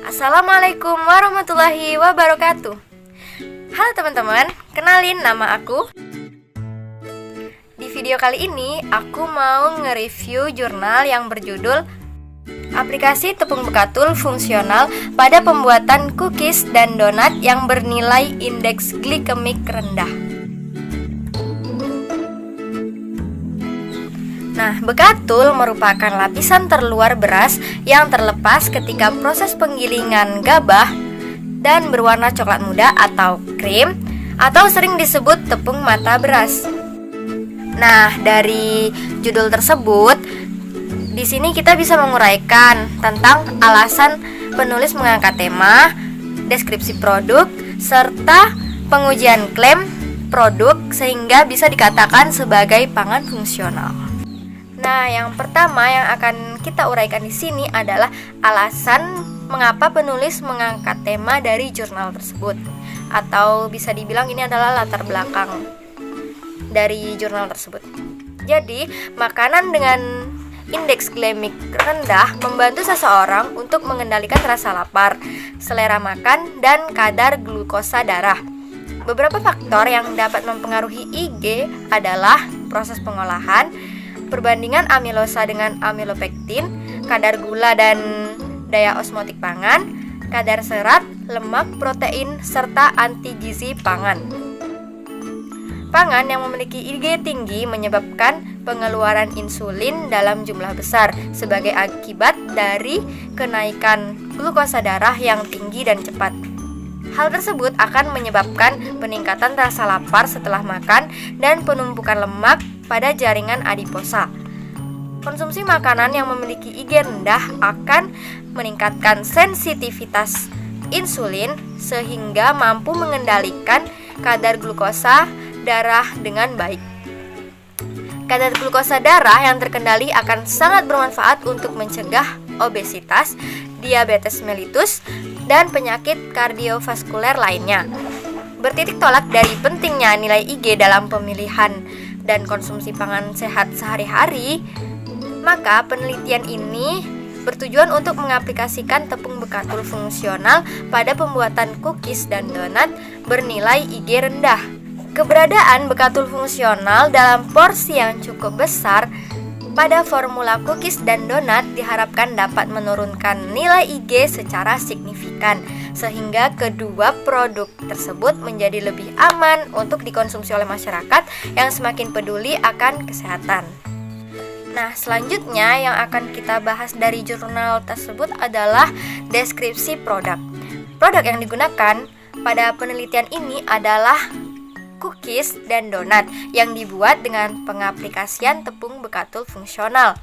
Assalamualaikum warahmatullahi wabarakatuh. Halo teman-teman, kenalin nama aku. Di video kali ini aku mau nge-review jurnal yang berjudul Aplikasi Tepung Bekatul Fungsional pada Pembuatan Cookies dan Donat yang Bernilai Indeks Glikemik Rendah. Nah, bekatul merupakan lapisan terluar beras yang terlepas ketika proses penggilingan gabah dan berwarna coklat muda atau krim, atau sering disebut tepung mata beras. Nah, dari judul tersebut, di sini kita bisa menguraikan tentang alasan penulis mengangkat tema, deskripsi produk, serta pengujian klaim produk sehingga bisa dikatakan sebagai pangan fungsional. Nah, yang pertama yang akan kita uraikan di sini adalah alasan mengapa penulis mengangkat tema dari jurnal tersebut, atau bisa dibilang ini adalah latar belakang dari jurnal tersebut. Jadi, makanan dengan indeks glikemik rendah membantu seseorang untuk mengendalikan rasa lapar, selera makan, dan kadar glukosa darah. Beberapa faktor yang dapat mempengaruhi IG adalah proses pengolahan, perbandingan amilosa dengan amilopektin, kadar gula dan daya osmotik pangan, kadar serat, lemak, protein, serta antigizi pangan. Pangan yang memiliki IG tinggi menyebabkan pengeluaran insulin dalam jumlah besar sebagai akibat dari kenaikan glukosa darah yang tinggi dan cepat. Hal tersebut akan menyebabkan peningkatan rasa lapar setelah makan dan penumpukan lemak pada jaringan adiposa. Konsumsi makanan yang memiliki IG rendah akan meningkatkan sensitivitas insulin sehingga mampu mengendalikan kadar glukosa darah dengan baik. Kadar glukosa darah yang terkendali akan sangat bermanfaat untuk mencegah obesitas, diabetes mellitus, dan penyakit kardiovaskuler lainnya. Bertitik tolak dari pentingnya nilai IG dalam pemilihan dan konsumsi pangan sehat sehari-hari, maka penelitian ini bertujuan untuk mengaplikasikan tepung bekatul fungsional pada pembuatan cookies dan donat bernilai IG rendah. Keberadaan bekatul fungsional dalam porsi yang cukup besar pada formula cookies dan donat diharapkan dapat menurunkan nilai IG secara signifikan, sehingga kedua produk tersebut menjadi lebih aman untuk dikonsumsi oleh masyarakat yang semakin peduli akan kesehatan. Nah, selanjutnya yang akan kita bahas dari jurnal tersebut adalah deskripsi produk. Produk yang digunakan pada penelitian ini adalah cookies dan donat yang dibuat dengan pengaplikasian tepung bekatul fungsional.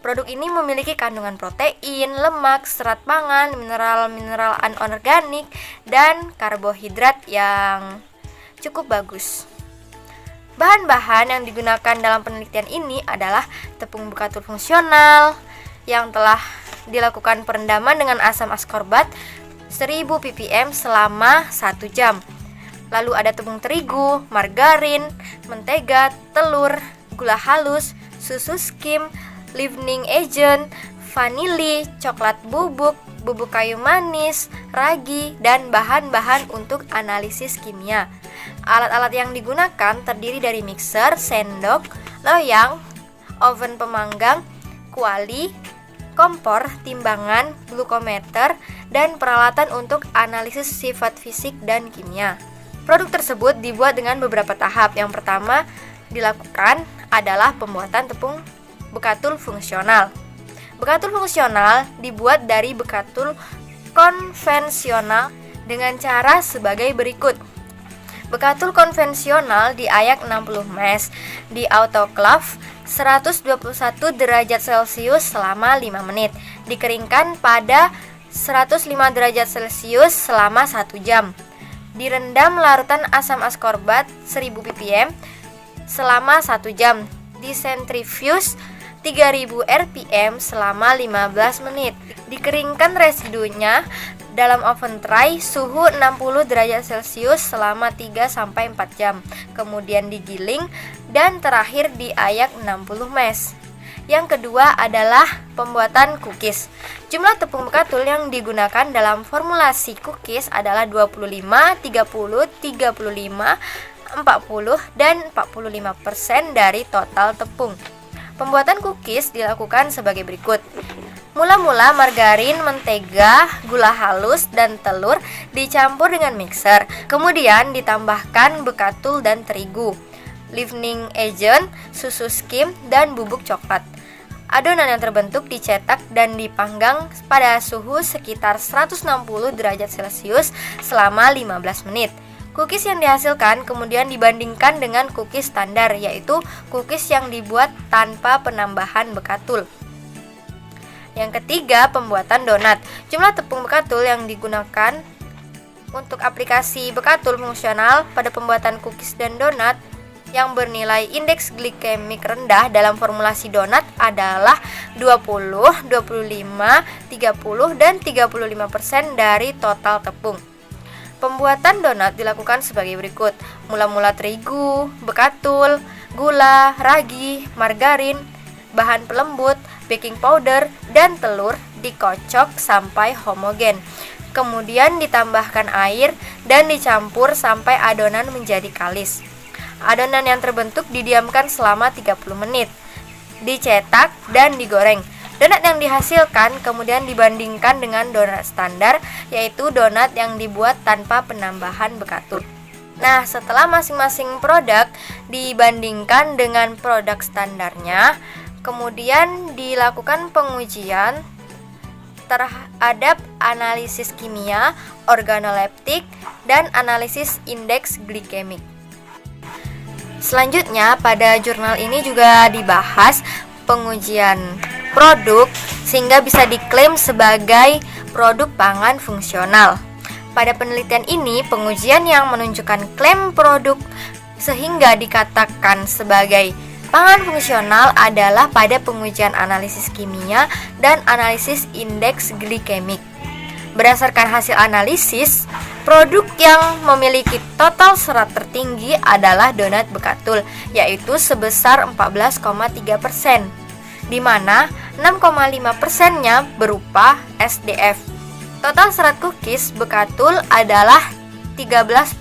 Produk ini memiliki kandungan protein, lemak, serat pangan, mineral-mineral anorganik, dan karbohidrat yang cukup bagus. Bahan-bahan yang digunakan dalam penelitian ini adalah tepung bekatul fungsional yang telah dilakukan perendaman dengan asam askorbat 1000 ppm selama 1 jam. Lalu ada tepung terigu, margarin, mentega, telur, gula halus, susu skim, leavening agent, vanili, coklat bubuk, bubuk kayu manis, ragi, dan bahan-bahan untuk analisis kimia. Alat-alat yang digunakan terdiri dari mixer, sendok, loyang, oven pemanggang, kuali, kompor, timbangan, glukometer, dan peralatan untuk analisis sifat fisik dan kimia. Produk tersebut dibuat dengan beberapa tahap. Yang pertama dilakukan adalah pembuatan tepung bekatul fungsional. Bekatul fungsional dibuat dari bekatul konvensional dengan cara sebagai berikut. Bekatul konvensional diayak 60 mes di autoclave 121 derajat Celcius selama 5 menit, dikeringkan pada 105 derajat Celcius selama 1 jam. Direndam larutan asam askorbat 1000 ppm selama 1 jam. Disentrifuse 3000 rpm selama 15 menit. Dikeringkan residunya dalam oven tray suhu 60 derajat Celcius selama 3-4 jam. Kemudian digiling dan terakhir diayak 60 mes. Yang kedua adalah pembuatan cookies. Jumlah tepung bekatul yang digunakan dalam formulasi cookies adalah 25, 30, 35, 40, dan 45% dari total tepung. Pembuatan cookies dilakukan sebagai berikut. Mula-mula margarin, mentega, gula halus, dan telur dicampur dengan mixer. Kemudian ditambahkan bekatul dan terigu, leavening agent, susu skim, dan bubuk coklat. Adonan yang terbentuk dicetak dan dipanggang pada suhu sekitar 160 derajat Celcius selama 15 menit. Cookies yang dihasilkan kemudian dibandingkan dengan cookies standar, yaitu cookies yang dibuat tanpa penambahan bekatul. Yang ketiga, pembuatan donat. Jumlah tepung bekatul yang digunakan untuk aplikasi bekatul fungsional pada pembuatan cookies dan donat yang bernilai indeks glikemik rendah dalam formulasi donat adalah 20, 25, 30, dan 35% dari total tepung. Pembuatan donat dilakukan sebagai berikut. Mula-mula terigu, bekatul, gula, ragi, margarin, bahan pelembut, baking powder, dan telur dikocok sampai homogen. Kemudian ditambahkan air dan dicampur sampai adonan menjadi kalis. Adonan yang terbentuk didiamkan selama 30 menit, dicetak, dan digoreng. Donat yang dihasilkan kemudian dibandingkan dengan donat standar, yaitu donat yang dibuat tanpa penambahan bekatul. Nah, setelah masing-masing produk dibandingkan dengan produk standarnya, kemudian dilakukan pengujian terhadap analisis kimia, organoleptik, dan analisis indeks glikemik. Selanjutnya, pada jurnal ini juga dibahas pengujian produk sehingga bisa diklaim sebagai produk pangan fungsional. Pada penelitian ini, pengujian yang menunjukkan klaim produk sehingga dikatakan sebagai pangan fungsional adalah pada pengujian analisis kimia dan analisis indeks glikemik. Berdasarkan hasil analisis, produk yang memiliki total serat tertinggi adalah donat bekatul, yaitu sebesar 14,3%, di mana 6,5%-nya berupa SDF. Total serat cookies bekatul adalah 13%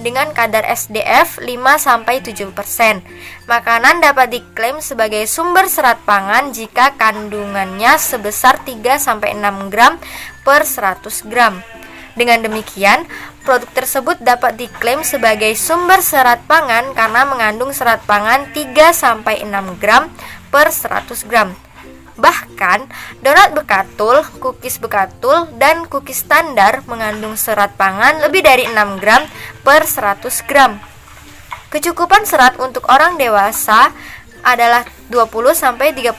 dengan kadar SDF 5-7%. Makanan dapat diklaim sebagai sumber serat pangan jika kandungannya sebesar 3-6 gram per 100 gram. Dengan demikian, produk tersebut dapat diklaim sebagai sumber serat pangan karena mengandung serat pangan 3-6 gram per 100 gram. Bahkan, donat bekatul, cookies bekatul, dan cookies standar mengandung serat pangan lebih dari 6 gram per 100 gram. Kecukupan serat untuk orang dewasa adalah 20-35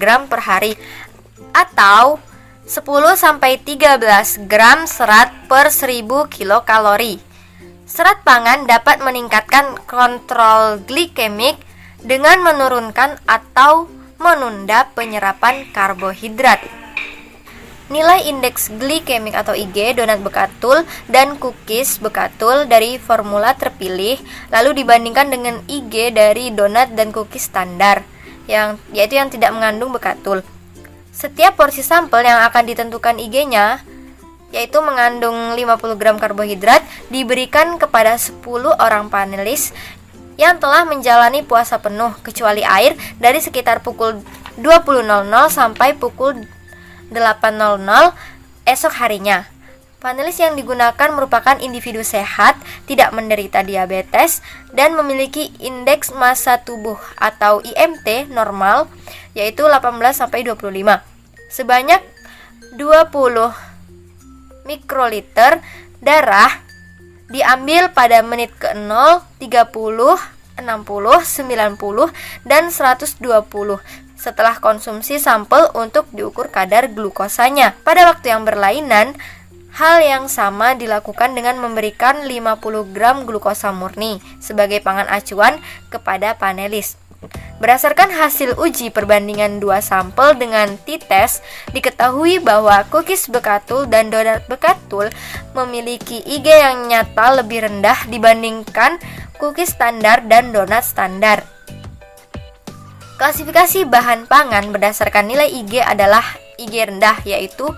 gram per hari, atau 10-13 gram serat per 1000 kilokalori. Serat pangan dapat meningkatkan kontrol glikemik dengan menurunkan atau menunda penyerapan karbohidrat. Nilai indeks glikemik atau IG donat bekatul dan cookies bekatul dari formula terpilih lalu dibandingkan dengan IG dari donat dan cookies standar, yaitu yang tidak mengandung bekatul. Setiap porsi sampel yang akan ditentukan IG-nya, yaitu mengandung 50 gram karbohidrat, diberikan kepada 10 orang panelis yang telah menjalani puasa penuh kecuali air dari sekitar pukul 20.00 sampai pukul 8.00 esok harinya. Panelis yang digunakan merupakan individu sehat, tidak menderita diabetes, dan memiliki indeks massa tubuh atau IMT normal, yaitu 18-25. Sebanyak 20 mikroliter darah diambil pada menit ke-0, 30, 60, 90, dan 120 setelah konsumsi sampel untuk diukur kadar glukosanya. Pada waktu yang berlainan, hal yang sama dilakukan dengan memberikan 50 gram glukosa murni sebagai pangan acuan kepada panelis. Berdasarkan hasil uji perbandingan dua sampel dengan t-test, diketahui bahwa cookies bekatul dan donat bekatul memiliki IG yang nyata lebih rendah dibandingkan cookies standar dan donat standar. Klasifikasi bahan pangan berdasarkan nilai IG adalah IG rendah, yaitu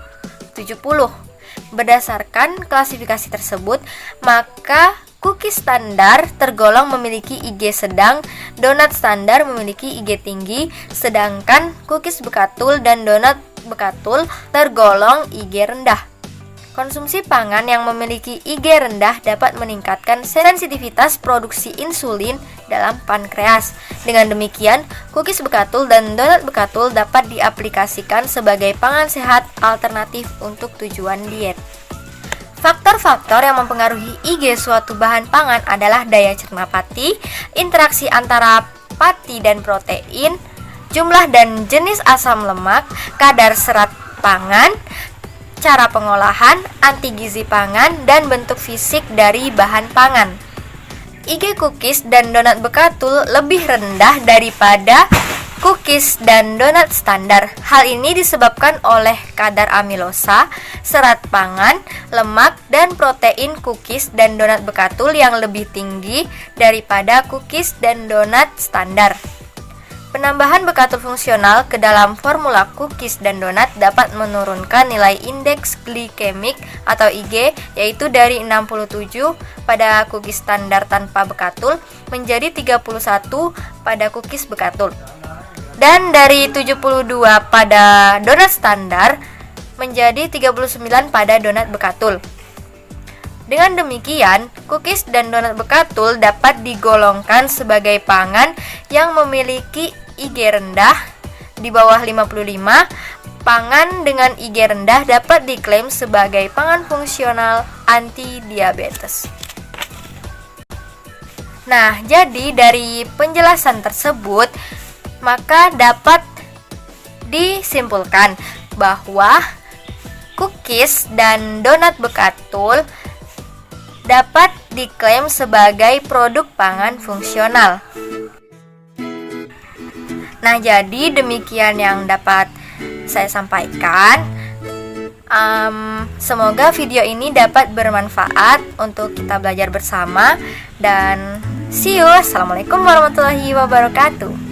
70. Berdasarkan klasifikasi tersebut, maka cookies standar tergolong memiliki IG sedang, donat standar memiliki IG tinggi, sedangkan cookies bekatul dan donat bekatul tergolong IG rendah. Konsumsi pangan yang memiliki IG rendah dapat meningkatkan sensitivitas produksi insulin dalam pankreas. Dengan demikian, cookies bekatul dan donat bekatul dapat diaplikasikan sebagai pangan sehat alternatif untuk tujuan diet. Faktor-faktor yang mempengaruhi IG suatu bahan pangan adalah daya cerna pati, interaksi antara pati dan protein, jumlah dan jenis asam lemak, kadar serat pangan, cara pengolahan, anti gizi pangan, dan bentuk fisik dari bahan pangan. IG cookies dan donat bekatul lebih rendah daripada cookies dan donat standar. Hal ini disebabkan oleh kadar amilosa, serat pangan, lemak, dan protein cookies dan donat bekatul yang lebih tinggi daripada cookies dan donat standar. Penambahan bekatul fungsional ke dalam formula cookies dan donat dapat menurunkan nilai indeks glikemik atau IG, yaitu dari 67 pada cookies standar tanpa bekatul menjadi 31 pada cookies bekatul, dan dari 72 pada donat standar menjadi 39 pada donat bekatul. Dengan demikian, cookies dan donat bekatul dapat digolongkan sebagai pangan yang memiliki IG rendah di bawah 55. Pangan dengan IG rendah dapat diklaim sebagai pangan fungsional anti diabetes. Nah, jadi dari penjelasan tersebut, maka dapat disimpulkan bahwa cookies dan donat bekatul dapat diklaim sebagai produk pangan fungsional. Nah, jadi demikian yang dapat saya sampaikan. Semoga video ini dapat bermanfaat untuk kita belajar bersama, dan see you. Assalamualaikum warahmatullahi wabarakatuh.